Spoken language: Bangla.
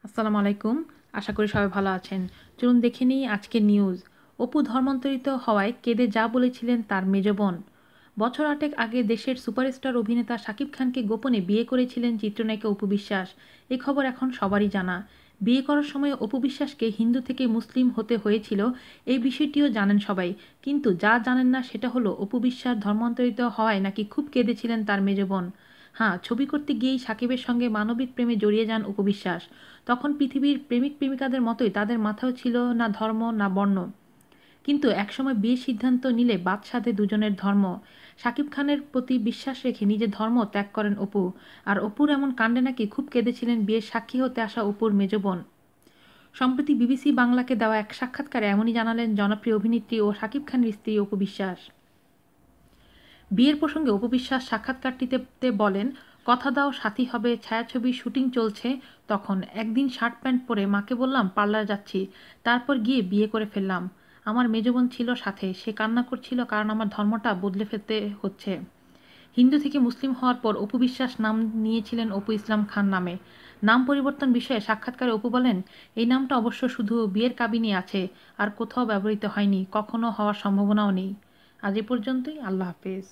আসসালামু আলাইকুম। আশা করি সবাই ভালো আছেন। চলুন দেখে নিই আজকের নিউজ। অপু ধর্মান্তরিত হওয়ায় কেঁদে যা বলেছিলেন তার মেজ বোন। বছর ৮ আগে দেশের সুপারস্টার অভিনেতা শাকিব খানকে গোপনে বিয়ে করেছিলেন চিত্রনায়িকা অপু বিশ্বাস। এই খবর এখন সবারই জানা। বিয়ে করার সময় অপু বিশ্বাসকে হিন্দু থেকে মুসলিম হতে হয়েছিল, এই বিষয়টিও জানেন সবাই। কিন্তু যা জানেন না সেটা হলো অপু বিশ্বাস ধর্মান্তরিত হওয়ায় নাকি খুব কেঁদেছিলেন তার মেজ বোন। হ্যাঁ, ছবি করতে গিয়েই সাকিবের সঙ্গে মানবিক প্রেমে জড়িয়ে যান অপু বিশ্বাস। তখন পৃথিবীর প্রেমিক প্রেমিকাদের মতোই তাদের মাথাও ছিল না ধর্ম না বর্ণ। কিন্তু একসময় বিয়ের সিদ্ধান্ত নিলে বাদ সাধে দুজনের ধর্ম। শাকিব খানের প্রতি বিশ্বাস রেখে নিজের ধর্ম ত্যাগ করেন অপু। আর অপুর এমন কাণ্ডে নাকি খুব কেঁদেছিলেন বিয়ের সাক্ষী হতে আসা অপুর মেজ বোন। সম্প্রতি বিবিসি বাংলাকে দেওয়া এক সাক্ষাৎকারে এমনই জানালেন জনপ্রিয় অভিনেত্রী ও শাকিব খানের স্ত্রী অপু বিশ্বাস। বিয়ের প্রসঙ্গে অপু বিশ্বাস সাক্ষাৎকারটিতে বলেন, কথা দাও সাথী হবে, ছায়াছবির শুটিং চলছে। তখন একদিন শার্ট প্যান্ট পরে মাকে বললাম পার্লার যাচ্ছি, তারপর গিয়ে বিয়ে করে ফেললাম। আমার মেজ বোন ছিল সাথে, সে কান্না করছিল কারণ আমার ধর্মটা বদলে ফেলতে হচ্ছে। হিন্দু থেকে মুসলিম হওয়ার পর অপু বিশ্বাস নাম নিয়েছিলেন অপু ইসলাম খান নামে। নাম পরিবর্তন বিষয়ে সাক্ষাৎকারে অপু বলেন, এই নামটা অবশ্য শুধু বিয়ের কাবিনে আছে, আর কোথাও ব্যবহৃত হয়নি, কখনো হওয়ার সম্ভাবনাও নেই। আজ এ পর্যন্তই। আল্লাহ হাফেজ।